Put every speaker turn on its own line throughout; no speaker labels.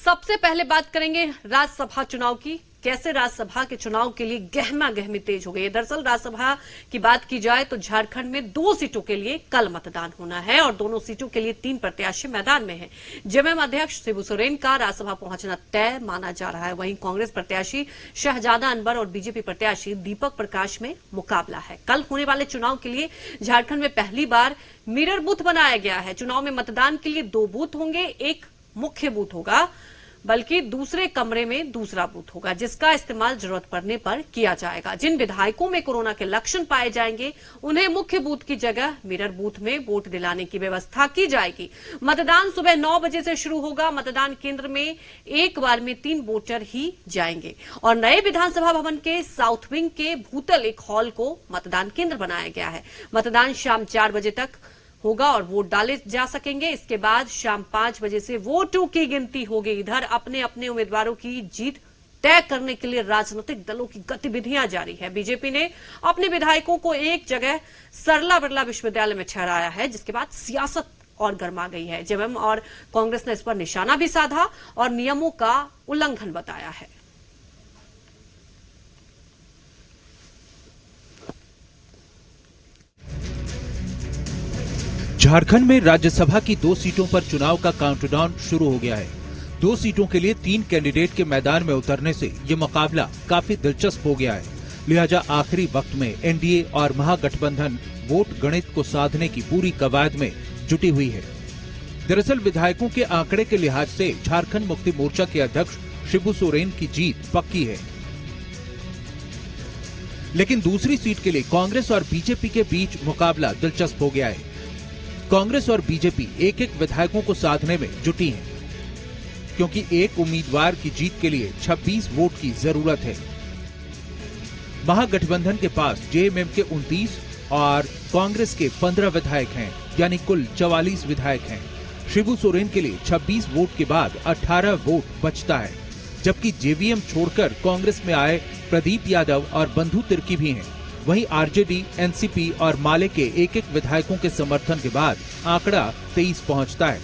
सबसे पहले बात करेंगे राज्यसभा चुनाव की। कैसे राज्यसभा के चुनाव के लिए गहमा गहमी तेज हो गई है। दरअसल राज्यसभा की बात की जाए तो झारखंड में 2 सीटों के लिए कल मतदान होना है और दोनों सीटों के लिए 3 प्रत्याशी मैदान में हैं। जेएमएम अध्यक्ष शिबू सोरेन का राज्यसभा पहुंचना तय माना जा रहा है। वहीं कांग्रेस प्रत्याशी शहजादा अनवर और बीजेपी प्रत्याशी दीपक प्रकाश में मुकाबला है। कल होने वाले चुनाव के लिए झारखंड में पहली बार मिरर बूथ बनाया गया है। चुनाव में मतदान के लिए 2 बूथ होंगे, एक मुख्य बूथ होगा बल्कि दूसरे कमरे में दूसरा बूथ होगा, जिसका इस्तेमाल जरूरत पड़ने पर किया जाएगा। जिन विधायकों में कोरोना के लक्षण पाए जाएंगे उन्हें मुख्य बूथ की जगह मिरर बूथ में वोट दिलाने की व्यवस्था की जाएगी। मतदान सुबह 9 बजे से शुरू होगा। मतदान केंद्र में एक बार में 3 वोटर ही जाएंगे और नए विधानसभा भवन के साउथ विंग के भूतल एक हॉल को मतदान केंद्र बनाया गया है। मतदान शाम 4 बजे तक होगा और वोट डाले जा सकेंगे। इसके बाद शाम 5 बजे से वोटों की गिनती होगी। इधर अपने अपने उम्मीदवारों की जीत तय करने के लिए राजनीतिक दलों की गतिविधियां जारी है। बीजेपी ने अपने विधायकों को एक जगह सरला बिरला विश्वविद्यालय में ठहराया है, जिसके बाद सियासत और गर्मा गई है। जेएमएम और कांग्रेस ने इस पर निशाना भी साधा और नियमों का उल्लंघन बताया है।
झारखंड में राज्यसभा की 2 सीटों पर चुनाव का काउंटडाउन शुरू हो गया है। 2 सीटों के लिए 3 कैंडिडेट के मैदान में उतरने से ये मुकाबला काफी दिलचस्प हो गया है। लिहाजा आखिरी वक्त में एनडीए और महागठबंधन वोट गणित को साधने की पूरी कवायद में जुटी हुई है। दरअसल विधायकों के आंकड़े के लिहाज से झारखंड मुक्ति मोर्चा के अध्यक्ष शिबू सोरेन की जीत पक्की है, लेकिन दूसरी सीट के लिए कांग्रेस और बीजेपी के बीच मुकाबला दिलचस्प हो गया है। कांग्रेस और बीजेपी एक एक विधायकों को साधने में जुटी हैं, क्योंकि एक उम्मीदवार की जीत के लिए 26 वोट की जरूरत है। महागठबंधन के पास जेएमएम के 29 और कांग्रेस के 15 विधायक हैं, यानी कुल 44 विधायक हैं। शिबू सोरेन के लिए 26 वोट के बाद 18 वोट बचता है, जबकि जेवीएम छोड़कर कांग्रेस में आए प्रदीप यादव और बंधु तिर्की भी हैं। वहीं आरजेडी, एनसीपी और माले के एक एक विधायकों के समर्थन के बाद आंकड़ा 23 पहुंचता है।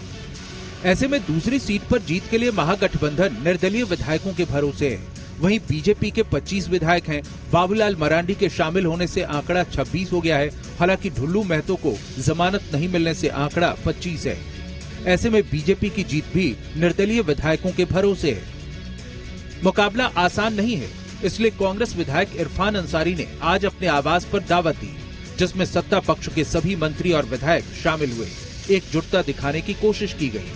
ऐसे में दूसरी सीट पर जीत के लिए महागठबंधन निर्दलीय विधायकों के भरोसे है। वहीं बीजेपी के 25 विधायक हैं। बाबूलाल मरांडी के शामिल होने से आंकड़ा 26 हो गया है। हालांकि ढुल्लू महतो को जमानत नहीं मिलने से आंकड़ा 25 है। ऐसे में बीजेपी की जीत भी निर्दलीय विधायकों के भरोसे है। मुकाबला आसान नहीं है, इसलिए कांग्रेस विधायक इरफान अंसारी ने आज अपने आवास पर दावत दी, जिसमें सत्ता पक्ष के सभी मंत्री और विधायक शामिल हुए। एकजुटता दिखाने की कोशिश की गई।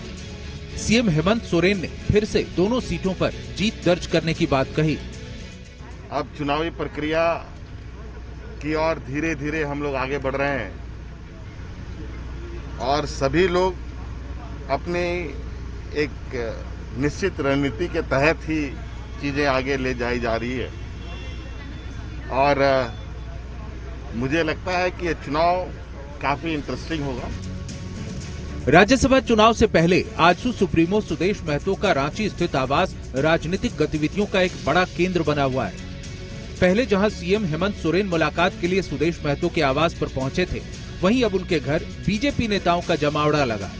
सीएम हेमंत सोरेन ने फिर से दोनों सीटों पर जीत दर्ज करने की बात कही।
अब चुनावी प्रक्रिया की ओर धीरे धीरे हम लोग आगे बढ़ रहे हैं और सभी लोग अपने एक निश्चित रणनीति के तहत ही चीजें आगे ले जाई जा रही है और मुझे लगता है कि ये चुनाव काफी इंटरेस्टिंग होगा।
राज्यसभा चुनाव से पहले आजसू सुप्रीमो सुदेश महतो का रांची स्थित आवास राजनीतिक गतिविधियों का एक बड़ा केंद्र बना हुआ है। पहले जहां सीएम हेमंत सोरेन मुलाकात के लिए सुदेश महतो के आवास पर पहुंचे थे, वहीं अब उनके घर बीजेपी नेताओं का जमावड़ा लगा।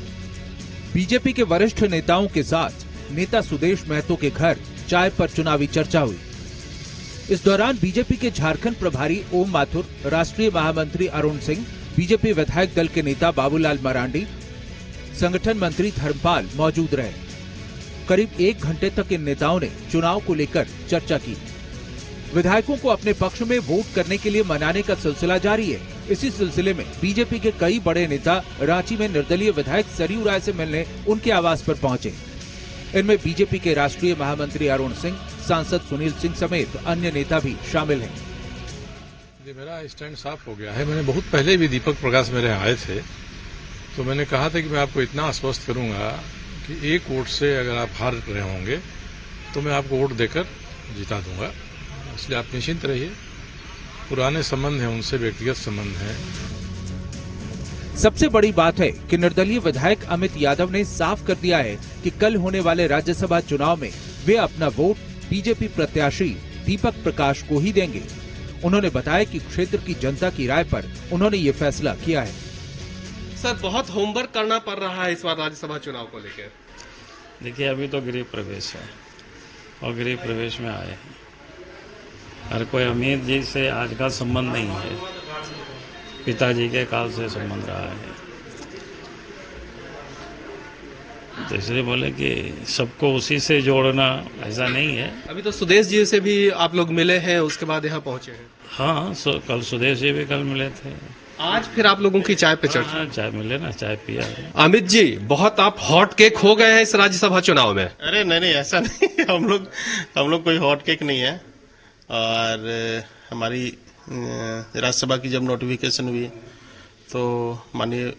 बीजेपी के वरिष्ठ नेताओं के साथ नेता सुदेश महतो के घर चाय पर चुनावी चर्चा हुई। इस दौरान बीजेपी के झारखंड प्रभारी ओम माथुर, राष्ट्रीय महामंत्री अरुण सिंह, बीजेपी विधायक दल के नेता बाबूलाल मरांडी, संगठन मंत्री धर्मपाल मौजूद रहे। करीब 1 घंटे तक इन नेताओं ने चुनाव को लेकर चर्चा की। विधायकों को अपने पक्ष में वोट करने के लिए मनाने का सिलसिला जारी है। इसी सिलसिले में बीजेपी के कई बड़े नेता रांची में निर्दलीय विधायक सरयू राय से मिलने उनके आवास पर पहुंचे। इनमें बीजेपी के राष्ट्रीय महामंत्री अरुण सिंह, सांसद सुनील सिंह समेत अन्य नेता भी शामिल हैं।
मेरा स्टैंड साफ हो गया है। मैंने बहुत पहले भी दीपक प्रकाश मेरे आए थे, तो मैंने कहा था कि मैं आपको इतना आश्वस्त करूंगा कि 1 वोट से अगर आप हार रहे होंगे तो मैं आपको वोट देकर जिता दूंगा। इसलिए आप निश्चिंत रहिए। पुराने संबंध हैं, उनसे व्यक्तिगत संबंध हैं।
सबसे बड़ी बात है कि निर्दलीय विधायक अमित यादव ने साफ कर दिया है कि कल होने वाले राज्यसभा चुनाव में वे अपना वोट बीजेपी प्रत्याशी दीपक प्रकाश को ही देंगे। उन्होंने बताया कि क्षेत्र की जनता की राय पर उन्होंने ये फैसला किया है।
सर, बहुत होमवर्क करना पड़ रहा है इस बार राज्यसभा चुनाव को लेकर। देखिए अभी तो गृह प्रवेश है और गृह प्रवेश में आए हैं। हर कोई अमित जी से आज का संबंध नहीं है, पिताजी के काल से संबंध रहा है। तो इसलिए बोले कि सबको उसी से जोड़ना ऐसा नहीं है।
अभी तो सुदेश जी से भी आप लोग मिले हैं, उसके बाद यहाँ पहुंचे हैं।
हाँ, कल सुदेश जी भी कल मिले थे।
आज फिर आप लोगों की चाय पे चर्चा।
हाँ, चाय मिले ना, चाय पिया।
अमित जी, बहुत आप हॉट केक हो गए हैं इस राज्यसभा चुनाव में।
अरे नहीं ऐसा नहीं। हम लोग कोई हॉट केक नहीं है। और हमारी राज्यसभा की जब नोटिफिकेशन हुई तो माननीय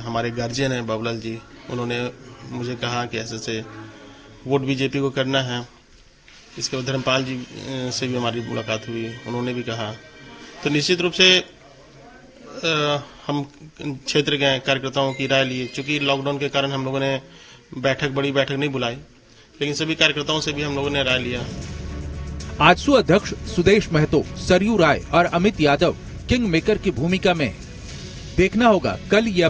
हमारे गार्जियन है बाबूलाल जी, उन्होंने मुझे कहा कि ऐसे वोट बीजेपी को करना है। इसके बाद धर्मपाल जी से भी हमारी मुलाकात हुई, उन्होंने भी कहा। तो निश्चित रूप से हम क्षेत्र के कार्यकर्ताओं की राय लिए। चूंकि लॉकडाउन के कारण हम लोगों ने बड़ी बैठक नहीं बुलाई, लेकिन सभी कार्यकर्ताओं से भी हम लोगों ने राय लिया।
आजसू अध्यक्ष सुदेश महतो, सरयू राय और अमित यादव किंग मेकर की भूमिका में। देखना होगा कल यह